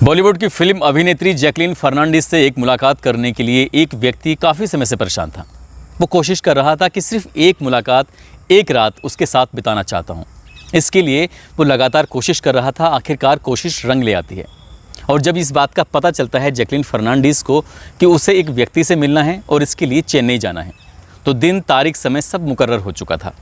बॉलीवुड की फिल्म अभिनेत्री जैकलीन फर्नांडीज से एक मुलाकात करने के लिए एक व्यक्ति काफ़ी समय से परेशान था। वो कोशिश कर रहा था कि सिर्फ एक मुलाकात, एक रात उसके साथ बिताना चाहता हूँ। इसके लिए वो लगातार कोशिश कर रहा था। आखिरकार कोशिश रंग ले आती है और जब इस बात का पता चलता है जैकलीन फर्नांडीज को कि उसे एक व्यक्ति से मिलना है और इसके लिए चेन्नई जाना है, तो दिन, तारीख, समय सब मुकर्रर हो चुका था।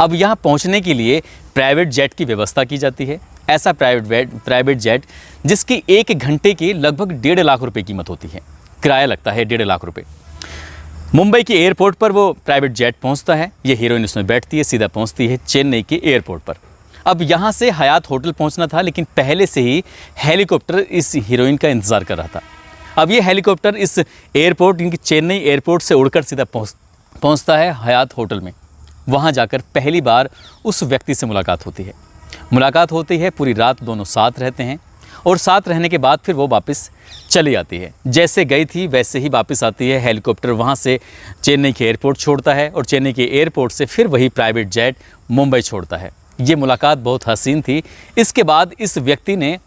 अब यहाँ पहुँचने के लिए प्राइवेट जेट की व्यवस्था की जाती है। ऐसा प्राइवेट जेट जिसकी 1 घंटे की लगभग 1.5 लाख रुपए कीमत होती है। किराया लगता है 1.5 लाख रुपए। मुंबई के एयरपोर्ट पर वो प्राइवेट जेट पहुंचता है। ये हीरोइन उसमें बैठती है, सीधा पहुंचती है चेन्नई के एयरपोर्ट पर। अब यहाँ से हयात होटल पहुंचना था, लेकिन पहले से ही हेलीकॉप्टर इस हीरोइन का इंतज़ार कर रहा था। अब ये हेलीकॉप्टर इस एयरपोर्ट, इनकी चेन्नई एयरपोर्ट से उड़कर सीधा पहुँचता है हयात होटल में। वहाँ जाकर पहली बार उस व्यक्ति से मुलाकात होती है। पूरी रात दोनों साथ रहते हैं और साथ रहने के बाद फिर वो वापस चली आती है। जैसे गई थी वैसे ही वापस आती है। हेलीकॉप्टर वहाँ से चेन्नई के एयरपोर्ट छोड़ता है और चेन्नई के एयरपोर्ट से फिर वही प्राइवेट जेट मुंबई छोड़ता है। ये मुलाकात बहुत हसीन थी। इसके बाद इस व्यक्ति ने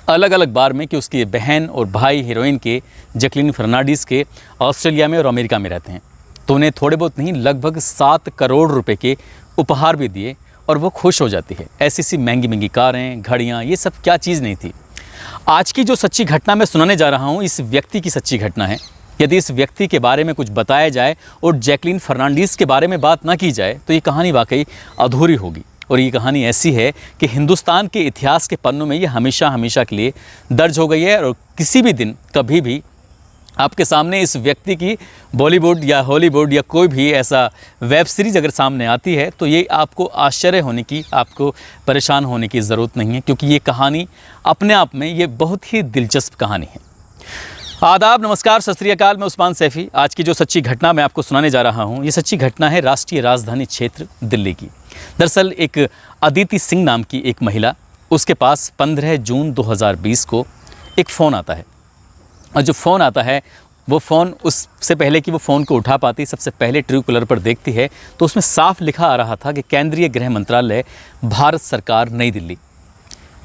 अलग अलग बार में कि उसकी बहन और भाई हीरोइन के, जैकलीन फर्नांडीज के, ऑस्ट्रेलिया में और अमेरिका में रहते हैं, तो उन्हें थोड़े बहुत नहीं, लगभग 7 करोड़ रुपए के उपहार भी दिए और वो खुश हो जाती है। ऐसी सी महंगी महंगी कारें, घड़ियाँ, ये सब क्या चीज़ नहीं थी। आज की जो सच्ची घटना मैं सुनाने जा रहा हूँ, इस व्यक्ति की सच्ची घटना है। यदि इस व्यक्ति के बारे में कुछ बताया जाए और जैकलीन फर्नांडीज के बारे में बात ना की जाए तो ये कहानी वाकई अधूरी होगी। और ये कहानी ऐसी है कि हिंदुस्तान के इतिहास के पन्नों में ये हमेशा हमेशा के लिए दर्ज हो गई है। और किसी भी दिन, कभी भी आपके सामने इस व्यक्ति की बॉलीवुड या हॉलीवुड या कोई भी ऐसा वेब सीरीज़ अगर सामने आती है तो ये आपको आश्चर्य होने की, आपको परेशान होने की ज़रूरत नहीं है, क्योंकि ये कहानी अपने आप में ये बहुत ही दिलचस्प कहानी है। आदाब, नमस्कार, सत श्री अकाल। मैं उस्मान सैफ़ी। आज की जो सच्ची घटना मैं आपको सुनाने जा रहा हूँ, ये सच्ची घटना है राष्ट्रीय राजधानी क्षेत्र दिल्ली की। दरअसल एक अदिति सिंह नाम की एक महिला, उसके पास 15 जून 2020 को एक फ़ोन आता है। और जो फ़ोन आता है, वो फ़ोन, उससे पहले कि वो फ़ोन को उठा पाती, सबसे पहले ट्रू कॉलर पर देखती है तो उसमें साफ लिखा आ रहा था कि केंद्रीय गृह मंत्रालय, भारत सरकार, नई दिल्ली।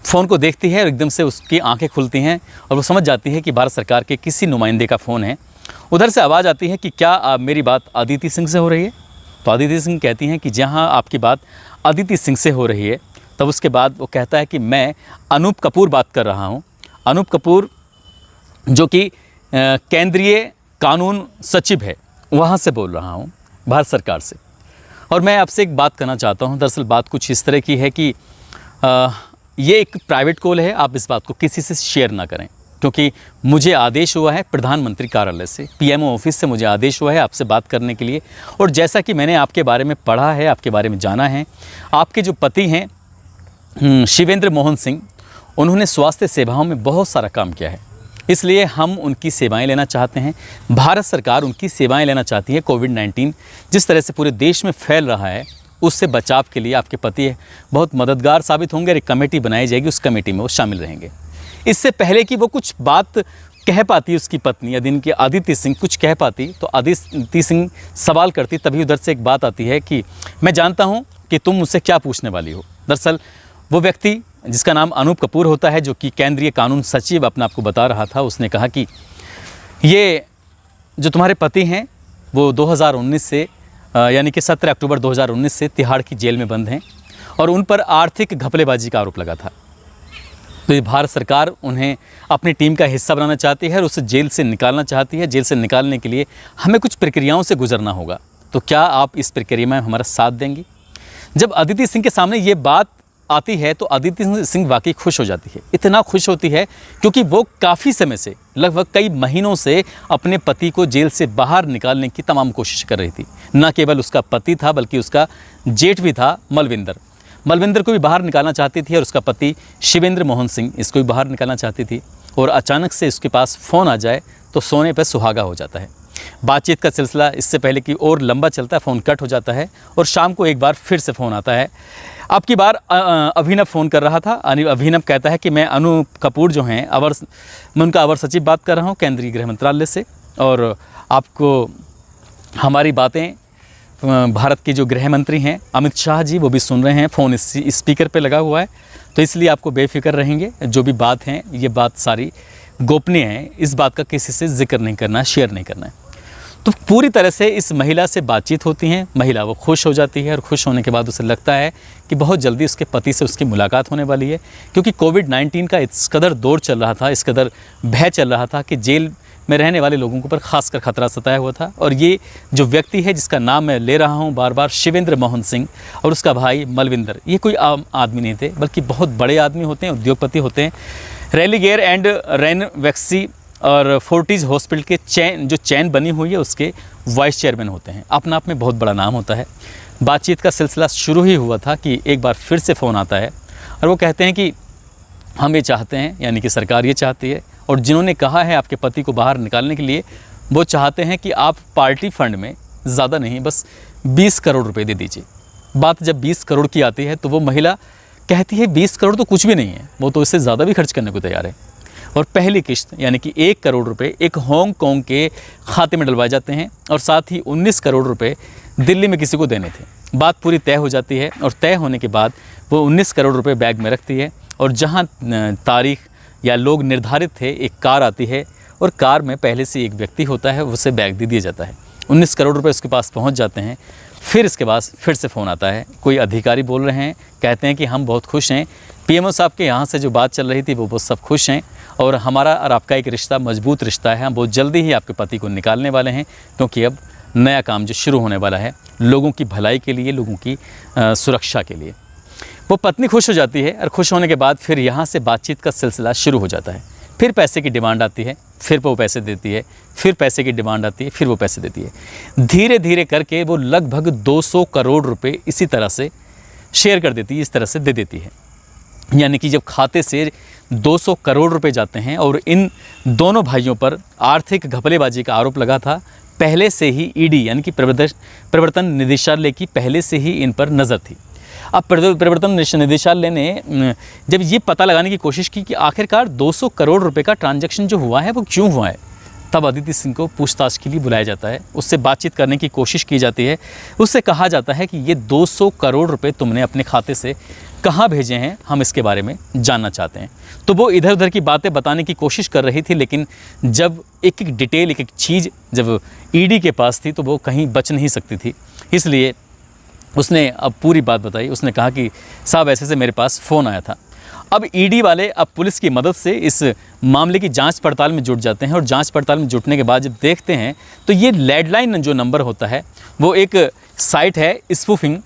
फ़ोन को देखती है और एकदम से उसकी आंखें खुलती हैं और वो समझ जाती है कि भारत सरकार के किसी नुमाइंदे का फ़ोन है। उधर से आवाज़ आती है कि क्या मेरी बात अदिति सिंह से हो रही है? तो अदिति सिंह कहती हैं कि जहाँ आपकी बात अदिति सिंह से हो रही है। तब उसके बाद वो कहता है कि मैं अनूप कपूर बात कर रहा हूँ। अनूप कपूर जो कि केंद्रीय कानून सचिव है, वहाँ से बोल रहा हूँ, भारत सरकार से। और मैं आपसे एक बात करना चाहता हूँ। दरअसल बात कुछ इस तरह की है कि ये एक प्राइवेट कॉल है, आप इस बात को किसी से शेयर ना करें, क्योंकि मुझे आदेश हुआ है प्रधानमंत्री कार्यालय से, पीएमओ ऑफिस से मुझे आदेश हुआ है आपसे बात करने के लिए। और जैसा कि मैंने आपके बारे में पढ़ा है, आपके बारे में जाना है, आपके जो पति हैं शिवेंद्र मोहन सिंह, उन्होंने स्वास्थ्य सेवाओं में बहुत सारा काम किया है, इसलिए हम उनकी सेवाएं लेना चाहते हैं। भारत सरकार उनकी सेवाएं लेना चाहती है। कोविड-19 जिस तरह से पूरे देश में फैल रहा है, उससे बचाव के लिए आपके पति बहुत मददगार साबित होंगे। एक कमेटी बनाई जाएगी, उस कमेटी में वो शामिल रहेंगे। इससे पहले कि वो कुछ बात कह पाती उसकी पत्नी, यदि इनकी अदिति सिंह कुछ कह पाती तो अदिति सिंह सवाल करती, तभी उधर से एक बात आती है कि मैं जानता हूँ कि तुम मुझसे क्या पूछने वाली हो। दरअसल वो व्यक्ति जिसका नाम अनूप कपूर होता है, जो कि केंद्रीय कानून सचिव अपने आप को बता रहा था, उसने कहा कि ये जो तुम्हारे पति हैं वो 2019 से यानी कि 17 अक्टूबर 2019 से तिहाड़ की जेल में बंद हैं और उन पर आर्थिक घपलेबाजी का आरोप लगा था। तो ये भारत सरकार उन्हें अपनी टीम का हिस्सा बनाना चाहती है और उसे जेल से निकालना चाहती है। जेल से निकालने के लिए हमें कुछ प्रक्रियाओं से गुजरना होगा, तो क्या आप इस प्रक्रिया में हमारा साथ देंगी? जब अदिति सिंह के सामने ये बात आती है तो अदिति सिंह वाकई खुश हो जाती है। इतना खुश होती है क्योंकि वो काफ़ी समय से, लगभग कई महीनों से अपने पति को जेल से बाहर निकालने की तमाम कोशिश कर रही थी। न केवल उसका पति था बल्कि उसका जेठ भी था, मलविंदर को भी बाहर निकालना चाहती थी और उसका पति शिवेंद्र मोहन सिंह, इसको भी बाहर निकालना चाहती थी। और अचानक से उसके पास फ़ोन आ जाए तो सोने पर सुहागा हो जाता है। बातचीत का सिलसिला इससे पहले कि और लंबा चलता है, फ़ोन कट हो जाता है और शाम को एक बार फिर से फ़ोन आता है। अब की बार अभिनव फ़ोन कर रहा था। अभिनव कहता है कि मैं अनूप कपूर जो हैं मैं उनका अवर सचिव बात कर रहा हूँ केंद्रीय गृह मंत्रालय से, और आपको हमारी बातें भारत के जो गृह मंत्री हैं अमित शाह जी, वो भी सुन रहे हैं, फ़ोन इस स्पीकर पे लगा हुआ है, तो इसलिए आपको बेफिक्र रहेंगे। जो भी बात है ये बात सारी गोपनीय है, इस बात का किसी से जिक्र नहीं करना है, शेयर नहीं करना है। तो पूरी तरह से इस महिला से बातचीत होती है, महिला वो खुश हो जाती है और खुश होने के बाद उसे लगता है कि बहुत जल्दी उसके पति से उसकी मुलाकात होने वाली है, क्योंकि कोविड-19 का इस कदर दौर चल रहा था, इस कदर भय चल रहा था कि जेल में रहने वाले लोगों के ऊपर खासकर खतरा सताया हुआ था। और ये जो व्यक्ति है जिसका नाम मैं ले रहा हूँ बार बार, शिवेंद्र मोहन सिंह और उसका भाई मलविंदर, ये कोई आम आदमी नहीं थे, बल्कि बहुत बड़े आदमी होते हैं, उद्योगपति होते हैं। रेलिगेयर एंड रेनवैक्सी और फोर्टिज हॉस्पिटल के चैन बनी हुई है उसके वाइस चेयरमैन होते हैं। अपना आप में बहुत बड़ा नाम होता है। बातचीत का सिलसिला शुरू ही हुआ था कि एक बार फिर से फ़ोन आता है और वो कहते हैं कि हम ये चाहते हैं, यानी कि सरकार ये चाहती है और जिन्होंने कहा है आपके पति को बाहर निकालने के लिए, वो चाहते हैं कि आप पार्टी फंड में ज़्यादा नहीं, बस 20 करोड़ रुपए दे दीजिए। बात जब 20 करोड़ की आती है तो वो महिला कहती है 20 करोड़ तो कुछ भी नहीं है, वो तो इससे ज़्यादा भी खर्च करने को तैयार है। और पहली किश्त यानी कि 1 करोड़ रुपए एक हांगकांग के खाते में डलवाए जाते हैं और साथ ही 19 करोड़ रुपए दिल्ली में किसी को देने थे। बात पूरी तय हो जाती है और तय होने के बाद वो 19 करोड़ रुपए बैग में रखती है और जहां तारीख या लोग निर्धारित थे, एक कार आती है और कार में पहले से एक व्यक्ति होता है, उसे बैग दे दिया जाता है। 19 करोड़ रुपए उसके पास पहुंच जाते हैं। फिर इसके बाद फिर से फ़ोन आता है, कोई अधिकारी बोल रहे हैं, कहते हैं कि हम बहुत खुश हैं, पीएमओ साहब के यहाँ से जो बात चल रही थी वो सब खुश हैं और हमारा और आपका एक रिश्ता मजबूत रिश्ता है, हम बहुत जल्दी ही आपके पति को निकालने वाले हैं, क्योंकि अब नया काम जो शुरू होने वाला है लोगों की भलाई के लिए, लोगों की सुरक्षा के लिए। वो पत्नी खुश हो जाती है और खुश होने के बाद फिर यहाँ से बातचीत का सिलसिला शुरू हो जाता है। फिर पैसे की डिमांड आती है, फिर वो पैसे देती है, फिर पैसे की डिमांड आती है, फिर वो पैसे देती है। धीरे धीरे करके वो लगभग 200 करोड़ रुपए इसी तरह से शेयर कर देती है, इस तरह से दे देती है। यानी कि जब खाते से 200 करोड़ रुपए जाते हैं और इन दोनों भाइयों पर आर्थिक घपलेबाजी का आरोप लगा था, पहले से ही ईडी यानी कि प्रवर्तन निदेशालय की पहले से ही इन पर नज़र थी। अब प्रवर्तन निदेशालय ने जब ये पता लगाने की कोशिश की कि आखिरकार 200 करोड़ रुपए का ट्रांजैक्शन जो हुआ है वो क्यों हुआ है, तब अदिति सिंह को पूछताछ के लिए बुलाया जाता है, उससे बातचीत करने की कोशिश की जाती है। उससे कहा जाता है कि ये 200 करोड़ रुपए तुमने अपने खाते से कहाँ भेजे हैं, हम इसके बारे में जानना चाहते हैं। तो वो इधर उधर की बातें बताने की कोशिश कर रही थी, लेकिन जब एक एक डिटेल, एक एक चीज़ जब ईडी के पास थी तो वो कहीं बच नहीं सकती थी। इसलिए उसने अब पूरी बात बताई। उसने कहा कि साहब ऐसे से मेरे पास फ़ोन आया था। अब ईडी वाले अब पुलिस की मदद से इस मामले की जांच पड़ताल में जुट जाते हैं और जांच पड़ताल में जुटने के बाद जब देखते हैं तो ये लैंडलाइन जो नंबर होता है वो एक साइट है स्पूफिंग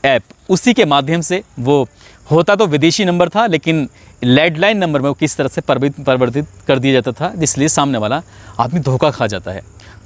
ऐप, उसी के माध्यम से वो होता तो विदेशी नंबर था, लेकिन लैंडलाइन नंबर में वो किस तरह से परिवर्तित कर दिया जाता था, जिसलिए सामने वाला आदमी धोखा खा जाता है।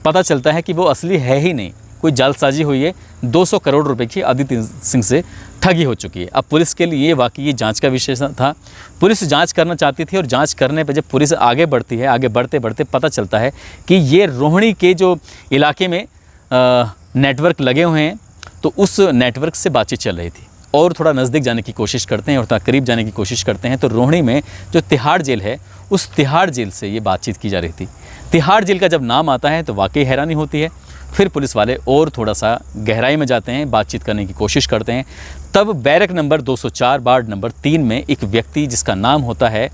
पता चलता है कि वो असली है ही नहीं, कोई जालसाजी हुई है, 200 करोड़ रुपए की अदिति सिंह से ठगी हो चुकी है। अब पुलिस के लिए वाकई ये जांच का विषय था। पुलिस जांच करना चाहती थी और जांच करने पर जब पुलिस आगे बढ़ती है, आगे बढ़ते बढ़ते पता चलता है कि ये रोहिणी के जो इलाके में नेटवर्क लगे हुए हैं, तो उस नेटवर्क से बातचीत चल रही थी। और थोड़ा नज़दीक जाने की कोशिश करते हैं और थोड़ा करीब जाने की कोशिश करते हैं तो रोहिणी में जो तिहाड़ जेल है, उस तिहाड़ जेल से ये बातचीत की जा रही थी। तिहाड़ जेल का जब नाम आता है तो वाकई हैरानी होती है। फिर पुलिस वाले और थोड़ा सा गहराई में जाते हैं, बातचीत करने की कोशिश करते हैं। तब बैरक नंबर 204 वार्ड नंबर 3 में एक व्यक्ति जिसका नाम होता है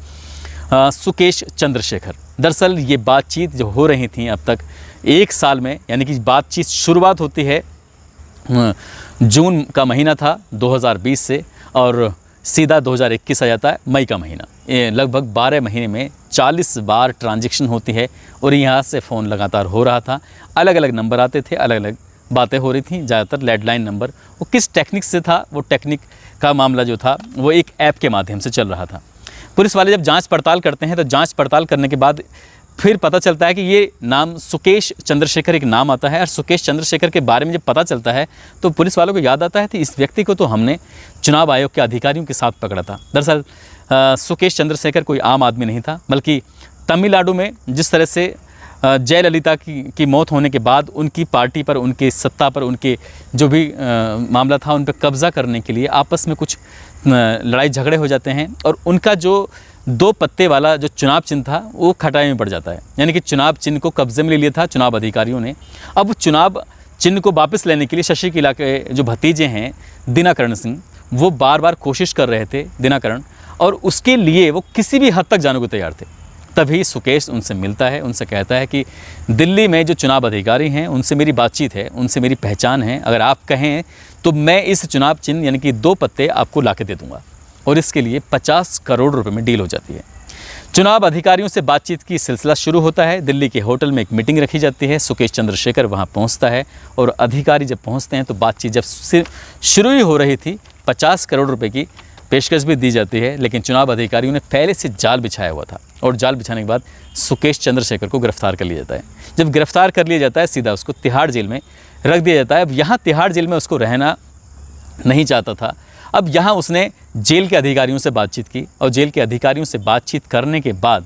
सुकेश चंद्रशेखर। दरअसल ये बातचीत जो हो रही थी अब तक 1 साल में, यानी कि बातचीत शुरुआत होती है जून का महीना था 2020 से और सीधा 2021 आ जाता है मई का महीना। ये लगभग 12 महीने में 40 बार ट्रांजैक्शन होती है और यहाँ से फ़ोन लगातार हो रहा था। अलग अलग नंबर आते थे, अलग अलग बातें हो रही थी, ज़्यादातर लैंडलाइन नंबर। वो किस टेक्निक से था, वो टेक्निक का मामला जो था वो एक ऐप के माध्यम से चल रहा था। पुलिस वाले जब जांच पड़ताल करते हैं तो जांच पड़ताल करने के बाद फिर पता चलता है कि ये नाम सुकेश चंद्रशेखर एक नाम आता है। और सुकेश चंद्रशेखर के बारे में जब पता चलता है तो पुलिस वालों को याद आता है कि इस व्यक्ति को तो हमने चुनाव आयोग के अधिकारियों के साथ पकड़ा था। दरअसल सुकेश चंद्रशेखर कोई आम आदमी नहीं था, बल्कि तमिलनाडु में जिस तरह से जयललिता की मौत होने के बाद उनकी पार्टी पर, उनकी सत्ता पर, उनके जो भी मामला था उन पर कब्ज़ा करने के लिए आपस में कुछ लड़ाई झगड़े हो जाते हैं और उनका जो 2 पत्ते वाला जो चुनाव चिन्ह था वो खटाई में पड़ जाता है। यानी कि चुनाव चिन्ह को कब्जे में ले लिया था चुनाव अधिकारियों ने। अब चुनाव चिन्ह को वापस लेने के लिए शशिकला के जो भतीजे हैं दिनाकरण सिंह, वो बार बार कोशिश कर रहे थे, दिनाकरण, और उसके लिए वो किसी भी हद तक जाने को तैयार थे। तभी सुकेश उनसे मिलता है, उनसे कहता है कि दिल्ली में जो चुनाव अधिकारी हैं उनसे मेरी बातचीत है, उनसे मेरी पहचान है, अगर आप कहें तो मैं इस चुनाव चिन्ह यानी कि 2 पत्ते आपको ला के दे दूँगा, और इसके लिए 50 करोड़ रुपए में डील हो जाती है। चुनाव अधिकारियों से बातचीत की सिलसिला शुरू होता है। दिल्ली के होटल में एक मीटिंग रखी जाती है। सुकेश चंद्रशेखर वहाँ पहुँचता है और अधिकारी जब पहुँचते हैं तो बातचीत जब शुरू ही हो रही थी, 50 करोड़ रुपए की पेशकश भी दी जाती है, लेकिन चुनाव अधिकारियों ने पहले से जाल बिछाया हुआ था और जाल बिछाने के बाद सुकेश चंद्रशेखर को गिरफ्तार कर लिया जाता है। जब गिरफ्तार कर लिया जाता है सीधा उसको तिहाड़ जेल में रख दिया जाता है। अब यहाँ तिहाड़ जेल में उसको रहना नहीं चाहता था। अब यहाँ उसने जेल के अधिकारियों से बातचीत की और जेल के अधिकारियों से बातचीत करने के बाद,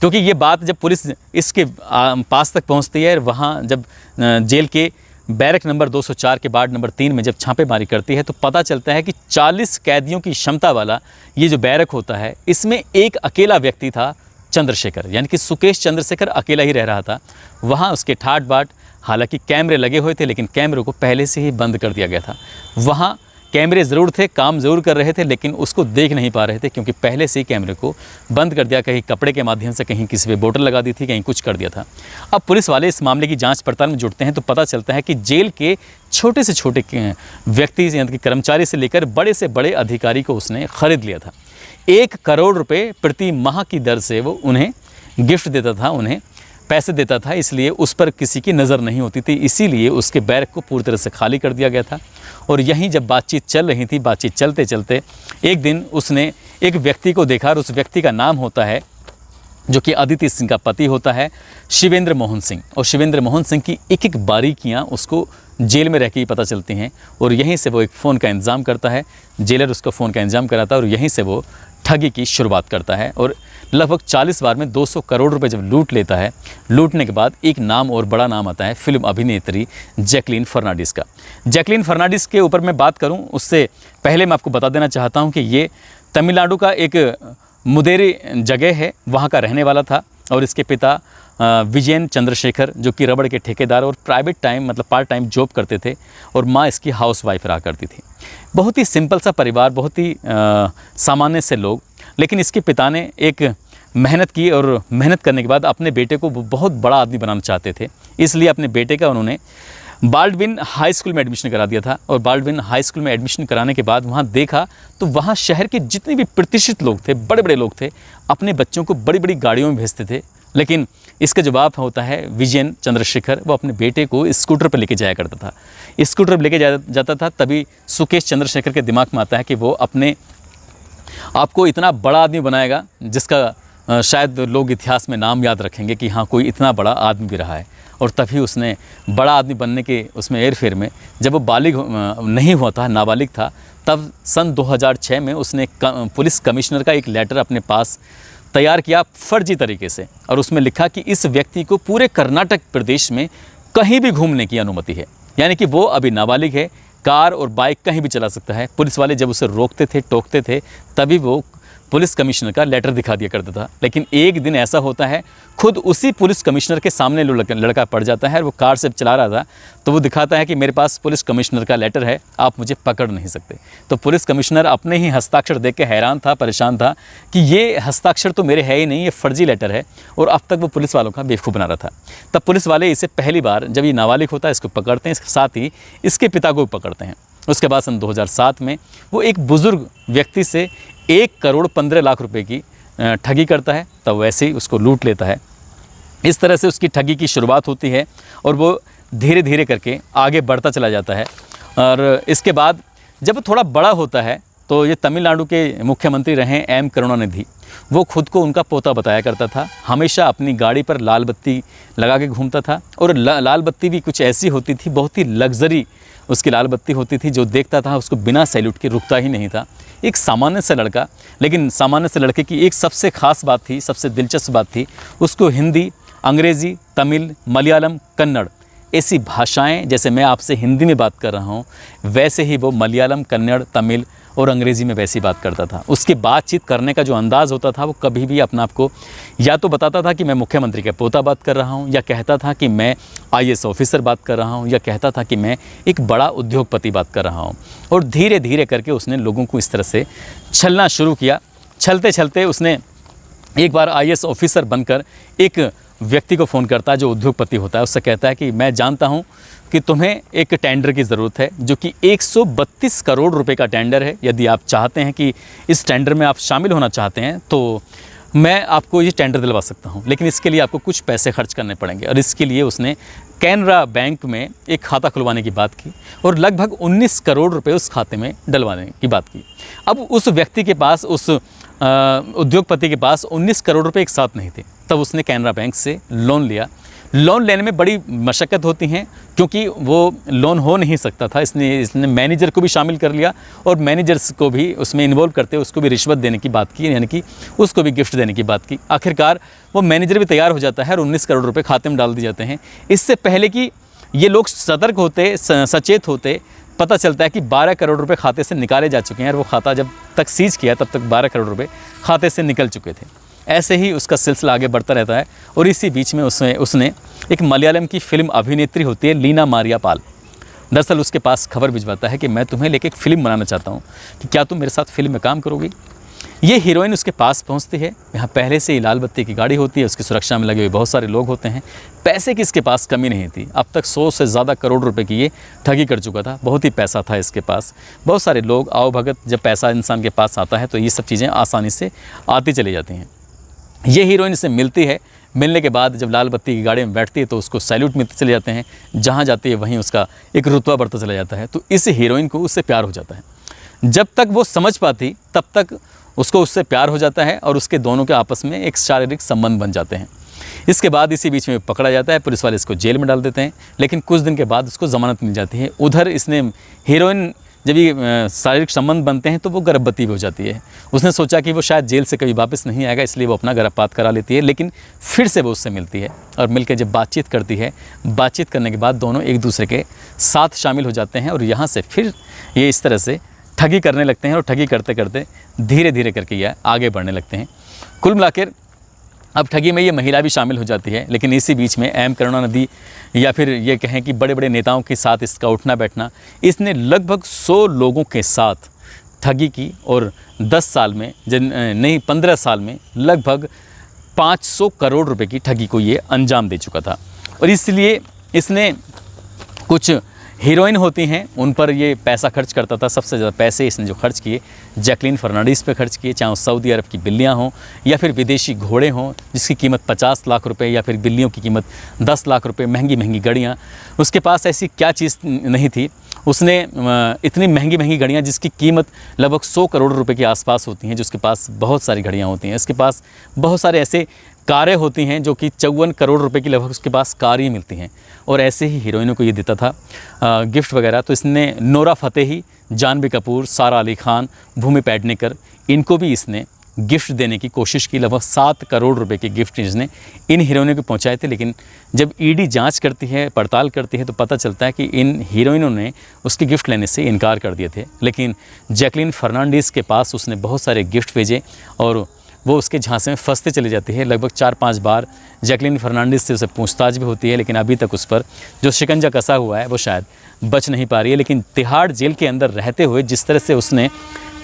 क्योंकि ये बात जब पुलिस इसके पास तक पहुँचती है, वहाँ जब जेल के बैरक नंबर 204 के वार्ड नंबर 3 में जब छापेमारी करती है तो पता चलता है कि 40 कैदियों की क्षमता वाला ये जो बैरक होता है, इसमें एक अकेला व्यक्ति था, चंद्रशेखर, यानी कि सुकेश चंद्रशेखर अकेला ही रह रहा था। वहाँ उसके ठाट बाट, हालांकि कैमरे लगे हुए थे लेकिन कैमरों को पहले से ही बंद कर दिया गया था। वहाँ कैमरे ज़रूर थे, काम ज़रूर कर रहे थे, लेकिन उसको देख नहीं पा रहे थे क्योंकि पहले से ही कैमरे को बंद कर दिया, कहीं कपड़े के माध्यम से, कहीं किसी पे बोतल लगा दी थी, कहीं कुछ कर दिया था। अब पुलिस वाले इस मामले की जांच पड़ताल में जुटते हैं तो पता चलता है कि जेल के छोटे से छोटे व्यक्ति यानी कि कर्मचारी से लेकर बड़े से बड़े अधिकारी को उसने ख़रीद लिया था। 1 करोड़ रुपये प्रति माह की दर से वो उन्हें गिफ्ट देता था, उन्हें पैसे देता था, इसलिए उस पर किसी की नज़र नहीं होती थी, इसीलिए उसके बैरक को पूरी तरह से खाली कर दिया गया था। और यहीं जब बातचीत चल रही थी, बातचीत चलते चलते एक दिन उसने एक व्यक्ति को देखा और उस व्यक्ति का नाम होता है, जो कि अदिति सिंह का पति होता है, शिवेंद्र मोहन सिंह। और शिवेंद्र मोहन सिंह की एक एक बारीकियाँ उसको जेल में रह के ही पता चलती हैं और यहीं से वो एक फ़ोन का इंतज़ाम करता है, जेलर उसको फ़ोन का इंतज़ाम कराता है और यहीं से वो ठगी की शुरुआत करता है और लगभग 40 बार में 200 करोड़ रुपए जब लूट लेता है, लूटने के बाद एक नाम और बड़ा नाम आता है फिल्म अभिनेत्री जैकलीन फर्नांडिस का। जैकलीन फर्नांडिस के ऊपर मैं बात करूं उससे पहले मैं आपको बता देना चाहता हूं कि ये तमिलनाडु का एक मुदेरी जगह है, वहां का रहने वाला था और इसके पिता विजयन चंद्रशेखर जो कि रबड़ के ठेकेदार और प्राइवेट टाइम मतलब पार्ट टाइम जॉब करते थे और माँ इसकी हाउसवाइफ रहा करती थी। बहुत ही सिंपल सा परिवार, बहुत ही सामान्य से लोग, लेकिन इसके पिता ने एक मेहनत की और मेहनत करने के बाद अपने बेटे को बहुत बड़ा आदमी बनाना चाहते थे, इसलिए अपने बेटे का उन्होंने बाल्डविन हाई स्कूल में एडमिशन करा दिया था। और बाल्डविन हाई स्कूल में एडमिशन कराने के बाद वहाँ देखा तो वहाँ शहर के जितने भी प्रतिष्ठित लोग थे, बड़े बड़े लोग थे, अपने बच्चों को बड़ी बड़ी गाड़ियों में भेजते थे, लेकिन इसका जवाब होता है विजयन चंद्रशेखर, वो अपने बेटे को स्कूटर पर लेके जाया करता था। स्कूटर पर लेके जाता था, तभी सुकेश चंद्रशेखर के दिमाग में आता है कि वो अपने आपको इतना बड़ा आदमी बनाएगा जिसका शायद लोग इतिहास में नाम याद रखेंगे कि हाँ कोई इतना बड़ा आदमी भी रहा है। और तभी उसने बड़ा आदमी बनने के उसमें एरफेर में जब वो बालिग नहीं हुआ था, नाबालिग था, तब सन 2006 में उसने पुलिस कमिश्नर का एक लेटर अपने पास तैयार किया फर्जी तरीके से और उसमें लिखा कि इस व्यक्ति को पूरे कर्नाटक प्रदेश में कहीं भी घूमने की अनुमति है, यानी कि वो अभी नाबालिग है, कार और बाइक कहीं भी चला सकता है। पुलिस वाले जब उसे रोकते थे, टोकते थे, तभी वो पुलिस कमिश्नर का लेटर दिखा दिया करता था। लेकिन एक दिन ऐसा होता है, खुद उसी पुलिस कमिश्नर के सामने लड़का पड़ जाता है और वो कार से चला रहा था, तो वो दिखाता है कि मेरे पास पुलिस कमिश्नर का लेटर है, आप मुझे पकड़ नहीं सकते। तो पुलिस कमिश्नर अपने ही हस्ताक्षर देख के हैरान था, परेशान था कि ये हस्ताक्षर तो मेरे है ही नहीं, ये फर्जी लेटर है, और अब तक वो पुलिस वालों का बेवकूफ़ बना रहा था। तब पुलिस वाले इसे पहली बार जब ये नाबालिग होता है इसको पकड़ते हैं, इसके साथ ही इसके पिता को भी पकड़ते हैं। उसके बाद सन 2007 में वो एक बुज़ुर्ग व्यक्ति से 1 करोड़ 15 लाख रुपए की ठगी करता है, तब वैसे ही उसको लूट लेता है। इस तरह से उसकी ठगी की शुरुआत होती है और वो धीरे धीरे करके आगे बढ़ता चला जाता है। और इसके बाद जब थोड़ा बड़ा होता है तो ये तमिलनाडु के मुख्यमंत्री रहे एम करुणानिधि, वो खुद को उनका पोता बताया करता था, हमेशा अपनी गाड़ी पर लाल बत्ती लगा के घूमता था और लाल बत्ती भी कुछ ऐसी होती थी, बहुत ही लग्जरी उसकी लाल बत्ती होती थी, जो देखता था उसको बिना सैल्यूट के रुकता ही नहीं था। एक सामान्य सा लड़का, लेकिन सामान्य से लड़के की एक सबसे ख़ास बात थी, सबसे दिलचस्प बात थी, उसको हिंदी, अंग्रेज़ी, तमिल, मलयालम, कन्नड़ ऐसी भाषाएं, जैसे मैं आपसे हिंदी में बात कर रहा हूं, वैसे ही वो मलयालम, कन्नड़, तमिल और अंग्रेज़ी में वैसी बात करता था। उसकी बातचीत करने का जो अंदाज़ होता था वो कभी भी अपने आप को या तो बताता था कि मैं मुख्यमंत्री का पोता बात कर रहा हूँ, या कहता था कि मैं IAS ऑफिसर बात कर रहा हूँ, या कहता था कि मैं एक बड़ा उद्योगपति बात कर रहा हूँ। और धीरे धीरे करके उसने लोगों को इस तरह से छलना शुरू किया। छलते छलते उसने एक बार IAS ऑफिसर बनकर एक व्यक्ति को फ़ोन करता है जो उद्योगपति होता है। उससे कहता है कि मैं जानता हूं कि तुम्हें एक टेंडर की ज़रूरत है जो कि 132 करोड़ रुपए का टेंडर है। यदि आप चाहते हैं कि इस टेंडर में आप शामिल होना चाहते हैं तो मैं आपको ये टेंडर दिलवा सकता हूं, लेकिन इसके लिए आपको कुछ पैसे खर्च करने पड़ेंगे। और इसके लिए उसने कैनरा बैंक में एक खाता खुलवाने की बात की और लगभग 19 करोड़ रुपए उस खाते में डलवाने की बात की। अब उस व्यक्ति के पास, उस उद्योगपति के पास 19 करोड़ रुपए एक साथ नहीं थे। तब उसने कैनरा बैंक से लोन लिया। लोन लेने में बड़ी मशक्क़त होती हैं क्योंकि वो लोन हो नहीं सकता था। इसने मैनेजर को भी शामिल कर लिया और मैनेजर्स को भी उसमें इन्वॉल्व करते, उसको भी रिश्वत देने की बात की, यानी कि उसको भी गिफ्ट देने की बात की। आखिरकार वो मैनेजर भी तैयार हो जाता है और 19 करोड़ रुपए खाते में डाल दिए जाते हैं। इससे पहले कि ये लोग सतर्क होते, सचेत होते, पता चलता है कि 12 करोड़ रुपए खाते से निकाले जा चुके हैं और वो खाता जब तक सीज किया तब तक 12 करोड़ रुपए खाते से निकल चुके थे। ऐसे ही उसका सिलसिला आगे बढ़ता रहता है और इसी बीच में उसने एक मलयालम की फ़िल्म अभिनेत्री होती है लीना मारिया पाल, दरअसल उसके पास खबर भिजवाता है कि मैं तुम्हें लेके एक फ़िल्म बनाना चाहता हूँ कि क्या तुम मेरे साथ फ़िल्म में काम करोगी। ये हीरोइन उसके पास पहुंचती है। यहाँ पहले से ही लाल बत्ती की गाड़ी होती है, उसकी सुरक्षा में लगे हुए बहुत सारे लोग होते हैं। पैसे की इसके पास कमी नहीं थी। अब तक 100 से ज़्यादा करोड़ रुपए की ये ठगी कर चुका था। बहुत ही पैसा था इसके पास, बहुत सारे लोग आओ भगत। जब पैसा इंसान के पास आता है तो ये सब चीज़ें आसानी से आती चली जाती हैं। ये हीरोइन से मिलती है। मिलने के बाद जब लाल बत्ती की गाड़ी में बैठती है तो उसको सैल्यूट मिलते चले जाते हैं। जहाँ जाती है वहीं उसका एक रुतबा बढ़ता चला जाता है। तो इस हीरोइन को उससे प्यार हो जाता है। जब तक वो समझ पाती तब तक उसको उससे प्यार हो जाता है और उसके दोनों के आपस में एक शारीरिक संबंध बन जाते हैं। इसके बाद इसी बीच में पकड़ा जाता है। पुलिस वाले इसको जेल में डाल देते हैं, लेकिन कुछ दिन के बाद उसको ज़मानत मिल जाती है। उधर इसने हीरोइन जब ये शारीरिक संबंध बनते हैं तो वो गर्भवती भी हो जाती है। उसने सोचा कि वो शायद जेल से कभी वापस नहीं आएगा, इसलिए वो अपना गर्भपात करा लेती है। लेकिन फिर से वो उससे मिलती है और मिलकर जब बातचीत करती है, बातचीत करने के बाद दोनों एक दूसरे के साथ शामिल हो जाते हैं और यहाँ से फिर ये इस तरह से ठगी करने लगते हैं और ठगी करते करते धीरे धीरे करके यह आगे बढ़ने लगते हैं। कुल मिलाकर अब ठगी में ये महिला भी शामिल हो जाती है। लेकिन इसी बीच में एम करुणानिधि या फिर ये कहें कि बड़े बड़े नेताओं के साथ इसका उठना बैठना, इसने लगभग 100 लोगों के साथ ठगी की और 10 साल में नहीं 15 साल में लगभग 500 करोड़ रुपए की ठगी को ये अंजाम दे चुका था। और इसलिए इसने कुछ हीरोइन होती हैं उन पर ये पैसा खर्च करता था। सबसे ज़्यादा पैसे इसने जो खर्च किए जैकलीन फर्नांडीज़ पे खर्च किए, चाहे वो सऊदी अरब की बिल्लियाँ हों या फिर विदेशी घोड़े हों जिसकी कीमत 50 लाख रुपए, या फिर बिल्लियों की कीमत 10 लाख रुपए, महंगी महंगी गाड़ियाँ। उसके पास ऐसी क्या चीज़ नहीं थी, उसने इतनी महंगी महंगी गाड़ियाँ जिसकी कीमत लगभग 100 करोड़ रुपए के आसपास होती हैं, जिसके पास बहुत सारी गाड़ियाँ होती हैं। इसके पास बहुत सारे ऐसे कारें होती हैं जो कि 54 करोड़ रुपए की लगभग उसके पास कार ही मिलती हैं। और ऐसे ही हीरोइनों को ये देता था गिफ्ट वगैरह। तो इसने नोरा फतेही, जानवी कपूर, सारा अली खान, भूमि पेडनेकर, इनको भी इसने गिफ्ट देने की कोशिश की। लगभग 7 करोड़ रुपए के गिफ्ट इसने इन हीरोइनों को पहुंचाए थे। लेकिन जब ईडी जांच करती है, पड़ताल करती है, तो पता चलता है कि इन हीरोइनों ने उसके गिफ्ट लेने से इनकार कर दिए थे। लेकिन जैकलीन फर्नांडीज़ के पास उसने बहुत सारे गिफ्ट भेजे और वो उसके झांसे में फंसते चली जाती है। लगभग 4-5 बार जैकलीन फर्नांडीज़ से उसे पूछताछ भी होती है, लेकिन अभी तक उस पर जो शिकंजा कसा हुआ है वो शायद बच नहीं पा रही है। लेकिन तिहाड़ जेल के अंदर रहते हुए जिस तरह से उसने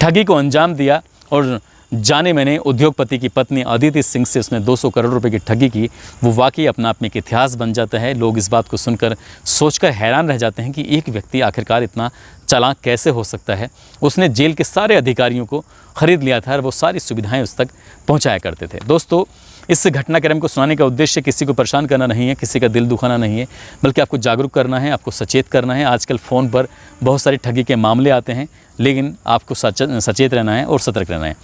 ठगी को अंजाम दिया और जाने मैंने उद्योगपति की पत्नी अदिति सिंह से उसने 200 करोड़ रुपए की ठगी की, वो वाकई अपना आप में एक इतिहास बन जाता है। लोग इस बात को सुनकर सोचकर हैरान रह जाते हैं कि एक व्यक्ति आखिरकार इतना चालाक कैसे हो सकता है। उसने जेल के सारे अधिकारियों को ख़रीद लिया था और वो सारी सुविधाएं उस तक पहुंचाया करते थे। दोस्तों, इस घटनाक्रम को सुनाने का उद्देश्य किसी को परेशान करना नहीं है, किसी का दिल दुखाना नहीं है, बल्कि आपको जागरूक करना है, आपको सचेत करना है। आजकल फ़ोन पर बहुत सारी ठगी के मामले आते हैं, लेकिन आपको सचेत रहना है और सतर्क रहना है।